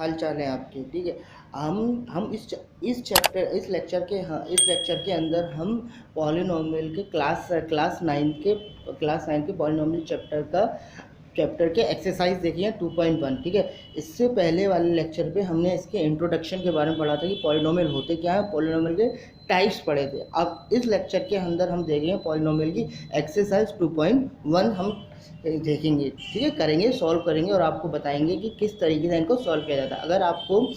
हाल चाल है आपके, ठीक है। हम इस लेक्चर के अंदर हम पॉलिनोमियल के क्लास 9 के पॉलिनोमियल चैप्टर के एक्सरसाइज देखिए 2.1, ठीक है। इससे पहले वाले लेक्चर पे हमने इसके इंट्रोडक्शन के बारे में पढ़ा था कि पॉलिनोमियल होते क्या है, पॉलिनोमियल के टाइप्स पढ़े थे। अब इस लेक्चर के अंदर हम देखेंगे पॉलिनोमियल की एक्सरसाइज 2.1 हम देखेंगे, ठीक है, करेंगे, सॉल्व करेंगे और आपको बताएंगे कि किस तरीके से इनको सॉल्व किया जाता है। अगर आपको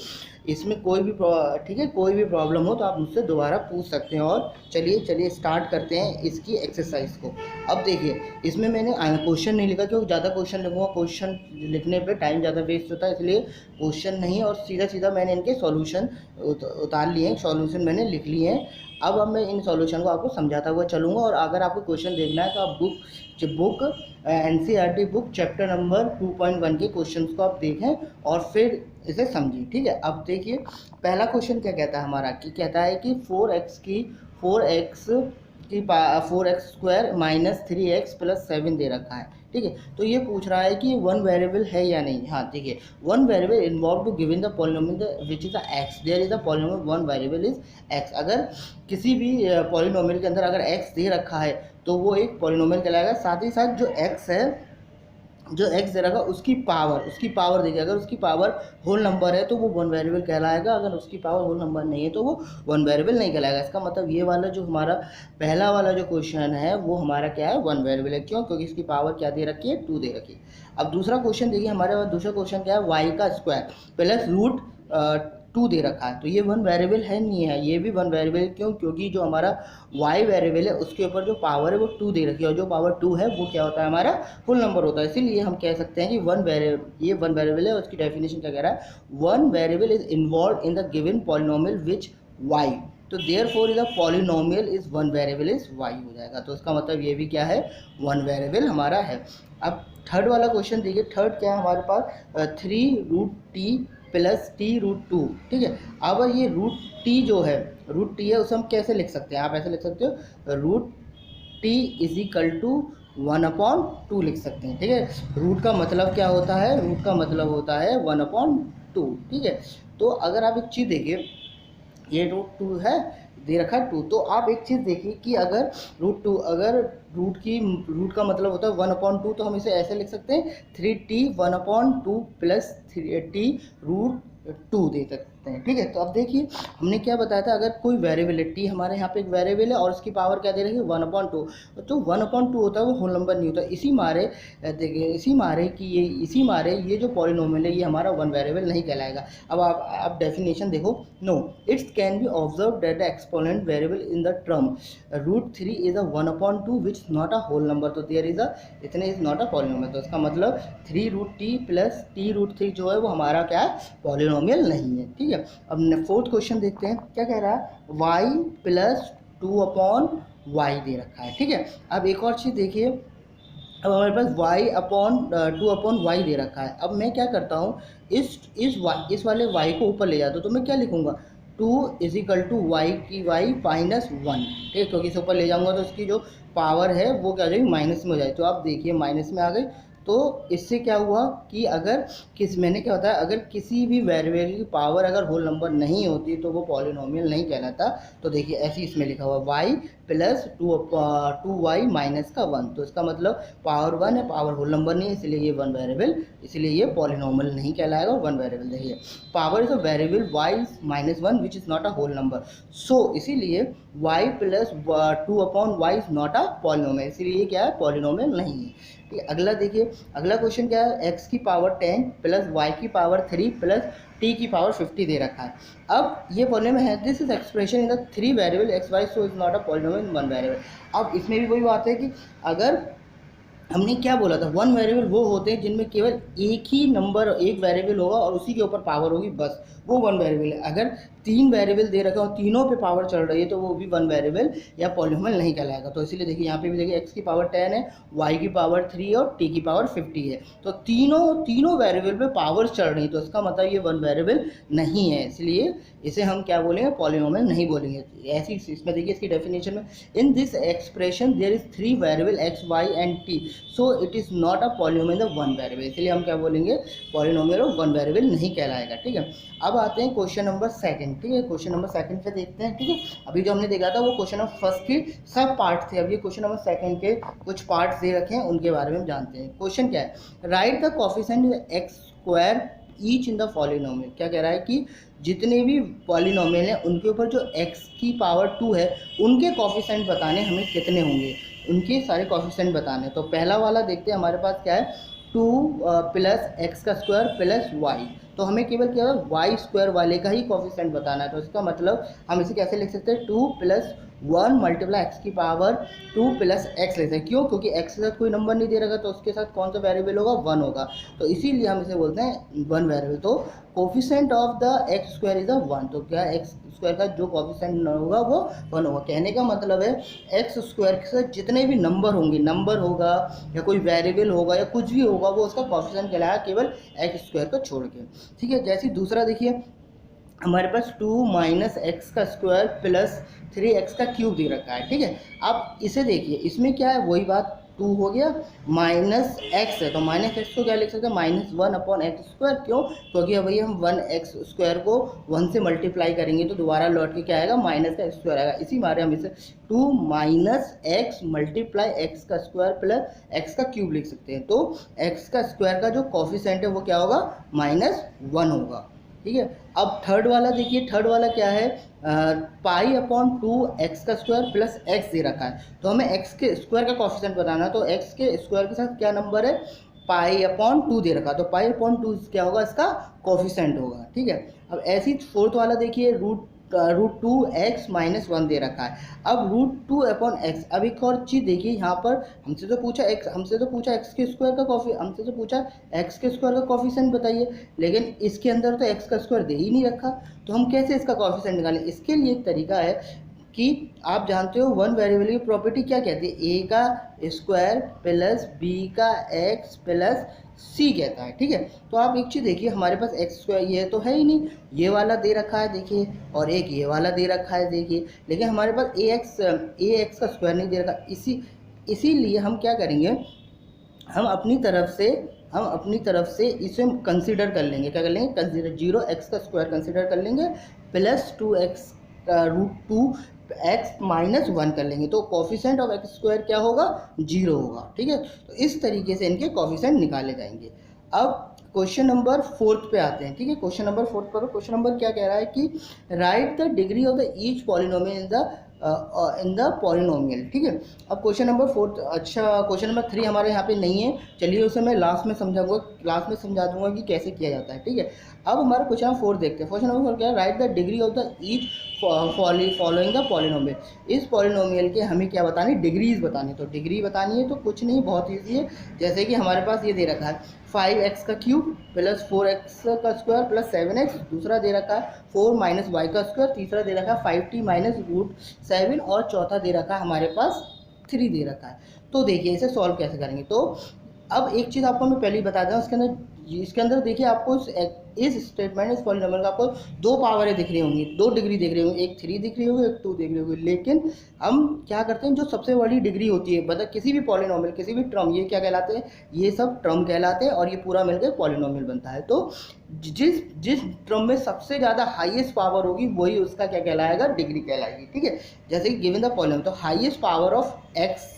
इसमें ठीक है, कोई भी प्रॉब्लम हो तो आप मुझसे दोबारा पूछ सकते हैं। और चलिए स्टार्ट करते हैं इसकी एक्सरसाइज को। अब देखिए, इसमें मैंने क्वेश्चन नहीं लिखा क्योंकि ज़्यादा क्वेश्चन लिखूँगा, क्वेश्चन लिखने पे टाइम ज़्यादा वेस्ट होता है, इसलिए क्वेश्चन नहीं है और सीधा मैंने इनके सॉल्यूशन उतार लिए हैं, सॉल्यूशन मैंने लिख लिए हैं। अब मैं इन सॉल्यूशन को आपको समझाता हुआ चलूँगा। और अगर आपको क्वेश्चन देखना है तो आप book NCERT book chapter number 2.1 के क्वेश्चंस को आप देखें और फिर इसे समझिए, ठीक है। अब देखिए, पहला क्वेश्चन क्या कहता है हमारा, कि कहता है कि 4x square minus 3x plus 7 दे रखा है, ठीक है। तो ये पूछ रहा है कि वन वेरिएबल है या नहीं। हाँ, देखिए, one variable involve to given the polynomial which is x, there is a polynomial one variable is x। अगर किसी भी पॉलिनोमियल के अंदर अगर x दे रखा है तो वो एक पॉलिनोमियल कहलाएगा। साथ ही साथ जो x है, जो x दे रखा उसकी पावर देखिए, अगर उसकी पावर होल नंबर है तो वो वन वेरिएबल कहलाएगा, अगर उसकी पावर होल नंबर नहीं है तो वो वन वेरिएबल नहीं कहलाएगा। इसका मतलब ये वाला जो हमारा पहला वाला जो क्वेश्चन है वो हमारा क्या है, वन वेरिएबल है। क्यों? क्योंकि इसकी पावर क्या दे रखी है, 2 दे रखी है। अब दूसरा क्वेश्चन देखिए, हमारे पास दूसरा क्वेश्चन क्या है, y का स्क्वायर प्लस रूट 2 दे रखा है। तो ये वन वेरिएबल है नहीं है, ये भी वन वेरिएबल है। क्यों? क्योंकि जो हमारा y वेरिएबल है उसके ऊपर जो पावर है वो 2 दे रखी है, और जो पावर 2 है वो क्या होता है, हमारा फुल नंबर होता है। इसीलिए हम कह सकते हैं कि ये वन वेरिएबल है। उसकी डेफिनेशन क्या कह रहा है, one variable is involve in the given polynomial which y, तो therefore is a polynomial is one variable is y हो जाएगा। तो इसका मतलब ये भी क्या है, वन वेरिएबल हमारा है। अब थर्ड वाला क्वेश्चन देखिए, थर्ड क्या है हमारे पास, 3√t प्लस t√2, ठीक है। अब ये √t जो है, √t है, उसे हम कैसे लिख सकते हैं, आप ऐसे लिख सकते हो, √t इज इक्वल टू 1/2 लिख सकते हैं, ठीक है। रूट का मतलब क्या होता है, रूट का मतलब होता है 1/2, ठीक है। तो अगर आप एक चीज़ देखिए, ये √2 है, दे रखा है 2, तो आप एक चीज़ देखिए कि अगर √2, अगर रूट का मतलब होता है 1/2, तो हम इसे ऐसे लिख सकते हैं 3t 1/2 प्लस 3t√2 दे सकते हैं, ठीक है। तो अब देखिए, हमने क्या बताया था, अगर कोई वेरिएबल है t, हमारे यहाँ पे एक वेरिएबल है और उसकी पावर क्या दे रही है, 1/2, तो 1/2 होता है वो होल नंबर नहीं होता। इसी मारे ये जो पॉलिनोमियल है ये हमारा वन वेरिएबल नहीं कहलाएगा। अब आप डेफिनेशन देखो, no it's can be observe that the exponent variable in the term √3 is a 1/2 which not a whole number, तो देयर इज इतने इज नॉट अ पॉलिनोमियल। तो इसका मतलब 3√t प्लस t√3 जो है वो हमारा क्या है, पॉलिनोमियल नहीं है, ठीक है। अब फोर्थ क्वेश्चन देखते हैं, क्या कह रहा है, y प्लस 2/y दे रखा है, ठीक है। अब एक और चीज़ देखिए, अब हमारे पास y/2/y दे रखा है। अब मैं क्या करता हूँ, इस वाले y को ऊपर ले जाता हूँ, तो मैं क्या लिखूँगा, 2 इज इक्वल टू y की y माइनस 1, ठीक है। क्योंकि इसे ऊपर ले जाऊँगा तो इसकी जो पावर है वो क्या हो जाएगी, माइनस में हो जाएगी। तो आप देखिए माइनस में आ गई। तो इससे क्या हुआ कि मैंने क्या होता है, अगर किसी भी वेरिएबल की पावर अगर होल नंबर नहीं होती तो वो पॉलिनोमियल नहीं कहलाता। तो देखिए ऐसे ही इसमें लिखा हुआ y प्लस 2y माइनस का 1, तो इसका मतलब पावर 1 है, पावर होल नंबर नहीं है, इसलिए ये वन वेरिएबल, इसलिए ये पॉलिनोमियल नहीं कहलाएगा, वन वेरिएबल। देखिए, power is a variable y minus 1 which is not a whole number, so इसीलिए y plus 2/y is not a polynomial, इसीलिए क्या है, पॉलिनोमियल नहीं है। अगला देखिए, अगला क्वेश्चन क्या है, x की पावर 10 प्लस y की पावर 3 प्लस t की पावर 50 दे रखा है। अब ये पॉलिनोमियल है, this is expression in the 3 variable x y, so is not a polynomial one variable. अब इसमें भी वही बात है कि अगर हमने क्या बोला था, वन वेरिएबल वो होते हैं जिनमें केवल एक ही नंबर, एक वेरिएबल होगा और उसी के ऊपर पावर होगी, बस वो वन वेरिएबल है। अगर तीन वेरिएबल दे रखे और तीनों पे पावर चल रही है तो वो भी वन वेरिएबल या पॉलिनोमियल नहीं कहलाएगा। तो इसीलिए देखिए यहाँ पे भी देखिए x की पावर 10 है, y की पावर 3 और t की पावर 50 है। तो तीनों वेरिएबल पे पावर चल रही है तो इसका मतलब ये वन वेरिएबल नहीं है, इसलिए इसे हम क्या बोलेंगे, पॉलिनोमियल नहीं बोलेंगे। ऐसी इसमें देखिए इसकी डेफिनेशन में, in this expression there is three variable x y and t so it is not a polynomial the one variable, इसलिए हम क्या बोलेंगे, पॉलिनोमियल और वन वेरिएबल नहीं कहलाएगा। ठीक है, अब आते हैं क्वेश्चन नंबर सेकंड। ठीक है, क्वेश्चन नंबर सेकंड पे देखते हैं। ठीक है, अभी जो हमने देखा था वो क्वेश्चन नंबर फर्स्ट के सब पार्ट थे, अब ये क्वेश्चन नंबर सेकंड के कुछ पार्ट्स दे रखे हैं, उनके बारे में जानते हैं। क्वेश्चन क्या है, right the coefficient x square each in the polynomial. क्या कह रहा है कि जितने भी पॉलिनोमियल हैं उनके ऊपर जो x की पावर 2 है उनके कोफिशिएंट बताने हमें कितने होंगे, उनके सारे कोफिशिएंट बताने। तो पहला वाला देखते हैं, हमारे पास क्या है, 2 प्लस एक्स का स्क्वायर प्लस वाई, तो हमें केवल क्या है, वाई स्क्वायर वाले का ही कोफिशिएंट बताना है। तो इसका मतलब हम इसे कैसे लिख सकते हैं, 2 प्लस 1 मल्टीप्लाई एक्स की पावर 2 प्लस एक्स लेते हैं। क्यों, क्योंकि एक्स के साथ कोई नंबर नहीं दे रखा तो उसके साथ कौन सा वेरिएबल होगा, 1 होगा, तो इसीलिए हम इसे बोलते हैं वन वेरिएबल। तो coefficient of the x square is 1, तो क्या एक्स स्क्वायर का जो कोफिशिएंट होगा वो 1 होगा। कहने का मतलब है एक्स स्क्वायर के साथ जितने भी नंबर होंगे, नंबर होगा या कोई वेरिएबल होगा या कुछ भी होगा, वो उसका कोफिशिएंट कहलाएगा केवल एक्स स्क्वायर को छोड़ के। ठीक है, जैसे दूसरा देखिए, हमारे पास 2 माइनस एक्स का स्क्वायर प्लस 3x का क्यूब दे रखा है। ठीक है, अब इसे देखिए, इसमें क्या है, वही बात, 2 हो गया माइनस एक्स है, तो माइनस एक्स को क्या लिख सकते हैं, -1 अपॉन एक्स स्क्वायर। क्यों, क्योंकि अभी हम 1x स्क्वायर को 1 से मल्टीप्लाई करेंगे तो दोबारा लौट के क्या आएगा, माइनस का स्क्वायर आएगा। इसी मारे हम इसे 2 माइनस एक्स मल्टीप्लाई एक्स का स्क्वायर प्लस एक्स का क्यूब लिख सकते हैं। तो एक्स का स्क्वायर का जो कोफिशिएंट है वो क्या होगा, -1 होगा। ठीक है, अब थर्ड वाला देखिए, थर्ड वाला क्या है, पाई अपॉन 2 एक्स का स्क्वायर प्लस एक्स दे रखा है, तो हमें एक्स के स्क्वायर का कोफिशिएंट बताना है। तो एक्स के स्क्वायर के साथ क्या नंबर है, पाई अपॉन 2 दे रखा है, तो पाई अपॉन 2 क्या होगा, इसका कोफिशिएंट होगा। ठीक है, अब ऐसे ही फोर्थ वाला देखिए, रूट 2x माइनस 1 दे रखा है। अब रूट 2 अपॉन एक्स, अब एक और चीज़ देखिए, यहाँ पर हमसे तो पूछा एक्स के स्क्वायर का हमसे तो पूछा एक्स के स्क्वायर का कोफिशिएंट बताइए, लेकिन इसके अंदर तो एक्स का स्क्वायर दे ही नहीं रखा, तो हम कैसे इसका कोफिशिएंट निकालें। इसके लिए एक तरीका है कि आप जानते हो वन वेरिएबल की प्रॉपर्टी क्या कहती है, ए का स्क्वायर प्लस बी का एक्स प्लस सी कहता है। ठीक है, तो आप एक चीज़ देखिए, हमारे पास एक्स स्क्वायर ये तो है ही नहीं, ये वाला दे रखा है देखिए, और एक ये वाला दे रखा है देखिए, लेकिन हमारे पास ए एक्स का स्क्वायर नहीं दे रखा। इसीलिए हम क्या करेंगे, हम अपनी तरफ से इसे कंसीडर कर लेंगे। क्या कर लेंगे, कंसीडर 0x का स्क्वायर कंसीडर कर लेंगे plus 2x root 2x minus 1 कर लेंगे, तो कोफिशिएंट ऑफ एक्स स्क्वायर क्या होगा, 0 होगा। ठीक है, तो इस तरीके से इनके कोफिशिएंट निकाले जाएंगे। अब क्वेश्चन नंबर 4 पे आते हैं। ठीक है, क्वेश्चन नंबर 4 पर क्वेश्चन नंबर क्या कह रहा है कि right the degree of the each polynomial in the polynomial. ठीक है, अब क्वेश्चन नंबर 4, अच्छा क्वेश्चन नंबर 3 हमारे यहाँ पे नहीं है, चलिए उसे मैं लास्ट में समझा दूंगा कि कैसे किया जाता है। ठीक है, अब हमारा क्वेश्चन नंबर 4 देखते हैं। क्वेश्चन नंबर 4 क्या है, right the degree of the each following the polynomial. इस पॉलिनोमियल के हमें क्या बतानी, डिग्रीज बतानी। तो डिग्री बतानी है तो कुछ नहीं, बहुत ईजी है। जैसे कि हमारे पास ये दे रखा है 5x का क्यूब प्लस 4x का स्क्वायर प्लस 7x, दूसरा दे रखा है 4 माइनस वाई का स्क्वायर, तीसरा दे रखा है 5t माइनस रूट 7 और चौथा दे रखा है हमारे पास 3 दे रखा है। तो देखिए इसे सॉल्व कैसे करेंगे। तो अब एक चीज़ आपको मैं पहले ही बता दूँ, इसके अंदर देखिए आपको इस स्टेटमेंट इस पॉलिनोमियल का आपको 2 पावरें दिख रही होंगी, 2 डिग्री दिख रही होंगी, एक 3 दिख रही होगी, एक 2 दिख रही होगी। लेकिन हम क्या करते हैं, जो सबसे बड़ी डिग्री होती है मतलब किसी भी पॉलिनोमियल, किसी भी टर्म, ये क्या कहलाते हैं, ये सब टर्म कहलाते हैं और ये पूरा मिलकर पॉलिनोमियल बनता है। तो जिस टर्म में सबसे ज़्यादा हाईएस्ट पावर होगी वही उसका क्या कहलाएगा, डिग्री कहलाएगी। ठीक है, जैसे कि गिवन द पॉलिनोमियल, तो highest power of x,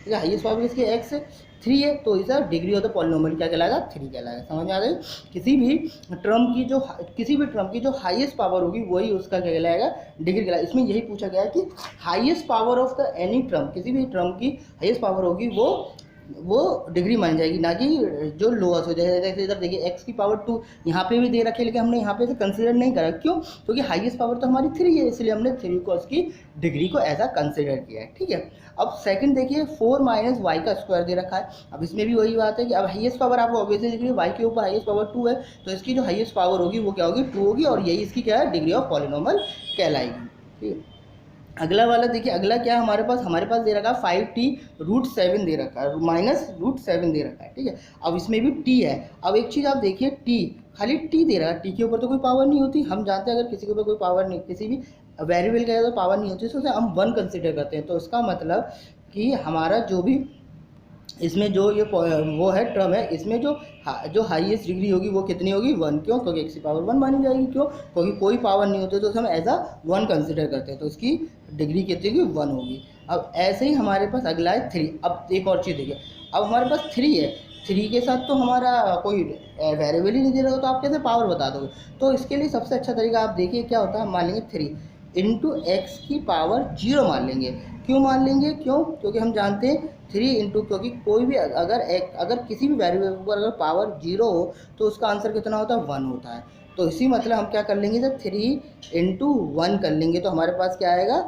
highest power इसकी एक्स है, 3 है, तो इसका डिग्री ऑफ द पॉलिनोमियल क्या कहलाएगा, 3 कहलाएगा। समझ में आ गई, किसी भी टर्म की जो हाईएस्ट पावर होगी वही उसका क्या कहलाएगा, डिग्री कहलाएगा। इसमें यही पूछा गया है कि highest power of the any term, किसी भी टर्म की हाईएस्ट पावर होगी वो वो डिग्री मान जाएगी, ना कि जो लोअर्स हो जाए। जैसे इधर देखिए x की पावर 2 यहाँ पे भी दे रखी है, लेकिन हमने यहाँ पे से कंसीडर नहीं करा। क्यों? क्योंकि हाईएस्ट पावर तो हमारी 3 है, इसलिए हमने 3 को उसकी डिग्री को ऐसा कंसिडर किया है। ठीक है, अब सेकंड देखिए 4 माइनस वाई का स्क्वायर दे रखा है। अब इसमें भी वही बात है कि अब हाईएस्ट पावर आपको ऑब्वियसली दिख रही है, वाई के ऊपर हाईएस्ट पावर 2 है, तो इसकी जो हाईएस्ट पावर होगी वो क्या होगी? 2 होगी, और यही इसकी क्या है? डिग्री ऑफ पॉलिनोमियल कहलाएगी। ठीक है, अगला वाला देखिए, अगला क्या है हमारे पास दे रखा है 5t√7 दे रखा है, -√7 दे रखा है। ठीक है, अब इसमें भी t है। अब एक चीज़ आप देखिए, t खाली t दे रहा है, t के ऊपर तो कोई पावर नहीं होती। हम जानते हैं अगर किसी के ऊपर कोई पावर नहीं, किसी भी वेरिएबल के तो पावर नहीं होती, तो उसे हम 1 कंसिडर करते हैं। तो इसका मतलब कि हमारा जो भी इसमें जो ये वो है टर्म है, इसमें जो हाईएस्ट डिग्री होगी वो कितनी होगी? 1। क्यों? क्योंकि x की पावर 1 मानी जाएगी। क्यों? क्योंकि कोई पावर नहीं होती, तो उसे हम एज 1 कंसिडर करते हैं, तो इसकी डिग्री कितनी होगी? 1 होगी। अब ऐसे ही हमारे पास अगला है 3। अब एक और चीज़ देखिए, अब हमारे पास 3 है, 3 के साथ तो हमारा कोई वेरिएबल ही नहीं दे रहा, तो आप कैसे पावर बता दोगे? तो इसके लिए सबसे अच्छा तरीका आप देखिए क्या होता है, मान लेंगे 3 इंटू एक्स की पावर 0 मान लेंगे। क्यों मान लेंगे? क्यों? क्योंकि हम जानते हैं 3 इंटू, क्योंकि कोई भी अगर किसी भी वेरिएबल पर अगर पावर 0 हो तो उसका आंसर कितना होता है? 1 होता है। तो इसी मतलब हम क्या कर लेंगे जब 3 इंटू 1 कर लेंगे तो हमारे पास क्या आएगा?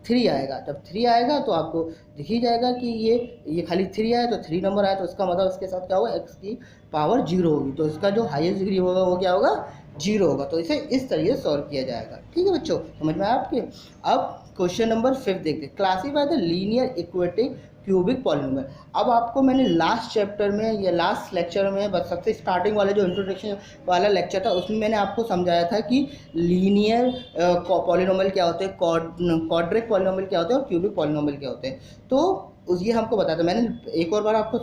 3 आएगा। जब 3 आएगा तो आपको दिख ही जाएगा कि ये खाली 3 आया, तो 3 नंबर आया, तो इसका मतलब इसके साथ क्या होगा? एक्स की पावर 0 होगी, तो इसका जो हाईएस्ट डिग्री होगा वो क्या होगा? 0 होगा। तो इसे इस तरीके से सॉल्व किया जाएगा। ठीक है बच्चों, समझ में आया आपके? अब क्वेश्चन नंबर 5 देखते हैं, classify the linear aquatic cubic polynomial. अब आपको मैंने लास्ट चैप्टर में या लास्ट लेक्चर में बस सबसे स्टार्टिंग वाले जो इंट्रोडक्शन वाला लेक्चर था उसमें मैंने आपको समझाया था कि लीनियर पॉलिनोमियल क्या होते हैं, क्वाड्रिक पॉलिनोमियल क्या होते हैं, और क्यूबिक पॉलिनोमियल क्या होते हैं। तो ये हमको बताया था। मैंने एक और बार आपको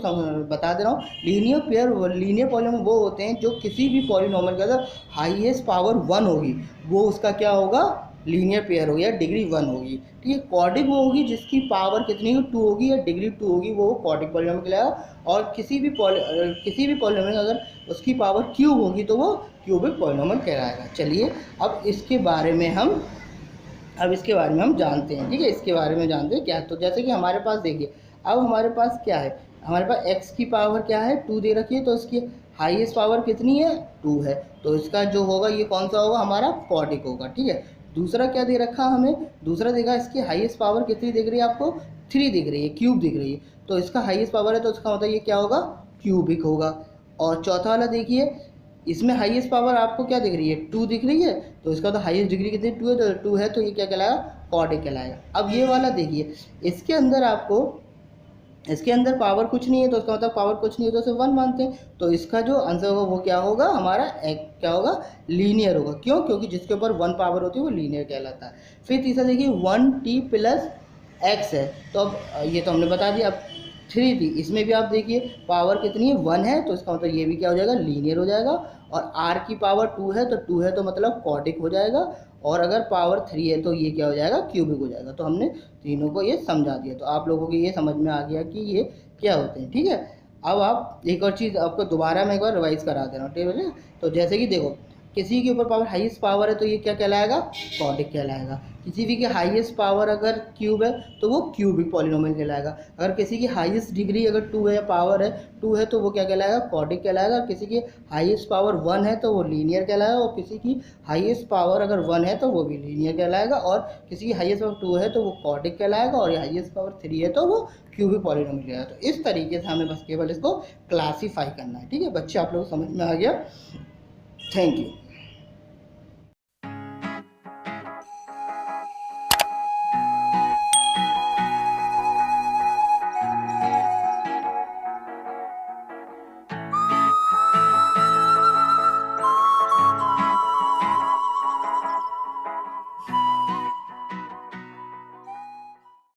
बता दे रहा हूँ, लीनियर पॉलिनोमियल वो होते हैं जो किसी भी पॉलिनोमियल का अगर हाईएस्ट पावर 1 होगी वो उसका क्या होगा? लीनियर पेयर होगी या डिग्री 1 होगी। ठीक है, क्वाड्रिक वो होगी जिसकी पावर कितनी होगी? 2 होगी या डिग्री 2 होगी, वो क्वाड्रिक पॉलिनोमियल कहलाएगा। और किसी भी पॉलिनोमियल अगर उसकी पावर क्यूब होगी तो वो क्यूबिक पॉलिनोमियल कहलाएगा। चलिए अब इसके बारे में हम जानते हैं। ठीक है, इसके बारे में जानते हैं क्या। तो जैसे कि हमारे पास देखिए, अब हमारे पास क्या है? हमारे पास x की पावर क्या है? 2 दे रखी है, तो इसकी हाईएस्ट पावर कितनी है? 2 है, तो इसका जो होगा ये कौन सा होगा? हमारा क्वाड्रिक होगा। ठीक है, दूसरा क्या दे रखा हमें? दूसरा देखा इसकी हाईएस्ट पावर कितनी दिख रही है आपको? 3 दिख रही है, क्यूब दिख रही है, तो इसका हाईएस्ट पावर है, तो इसका मतलब ये क्या होगा? क्यूबिक होगा। और चौथा वाला देखिए, इसमें हाईएस्ट पावर आपको क्या दिख रही है? 2 दिख रही है, तो इसका तो हाईएस्ट डिग्री कितनी? 2 है, तो 2 है, तो ये क्या कहलाएगा? क्वाड्रिक कहलाएगा। अब ये वाला देखिए, इसके अंदर पावर कुछ नहीं है, तो इसका मतलब पावर कुछ नहीं है, तो इसे 1 मानते हैं, तो इसका जो आंसर होगा वो क्या होगा? हमारा क्या होगा? लीनियर होगा। क्यों? क्योंकि जिसके ऊपर 1 पावर होती है वो लीनियर कहलाता है। फिर तीसरा देखिए 1t प्लस x है, तो अब ये तो हमने बता दिया। अब 3t, इसमें भी आप देखिए पावर कितनी है? 1 है, तो इसका मतलब ये भी क्या हो जाएगा? लीनियर हो जाएगा। और r की पावर 2 है, तो 2 है तो मतलब क्वाड्रिक हो जाएगा। और अगर पावर 3 है तो ये क्या हो जाएगा? क्यूबिक हो जाएगा। तो हमने तीनों को ये समझा दिया, तो आप लोगों को ये समझ में आ गया कि ये क्या होते हैं। ठीक है, अब आप एक और चीज़ आपको दोबारा मैं एक बार रिवाइज करा दे रहा हूँ। ठीक है, तो जैसे कि देखो, किसी के ऊपर पावर हाईएस्ट पावर है तो ये क्या कहलाएगा? क्वाड्रिक कहलाएगा। किसी भी की हाईएस्ट पावर अगर क्यूब है तो वो क्यूबिक पॉलिनोमियल कहलाएगा। अगर किसी की हाईएस्ट डिग्री अगर 2 है, पावर है 2 है, तो वो क्या कहलाएगा? क्वाड्रिक कहलाएगा। किसी की हाईएस्ट पावर 1 है तो वो लीनियर कहलाएगा। और किसी की हाईएस्ट पावर अगर 1 है तो वो भी लीनियर कहलाएगा। और किसी की हाईएस्ट पावर 2 है तो वो क्वाड्रिक कहलाएगा। और हाईएस्ट पावर 3 है तो वो क्यूबिक पॉलिनोमियल कहलाएगा। तो इस तरीके से हमें बस केवल इसको क्लासीफाई करना है। ठीक है बच्चे, आप लोग को समझ में आ गया? Thank you.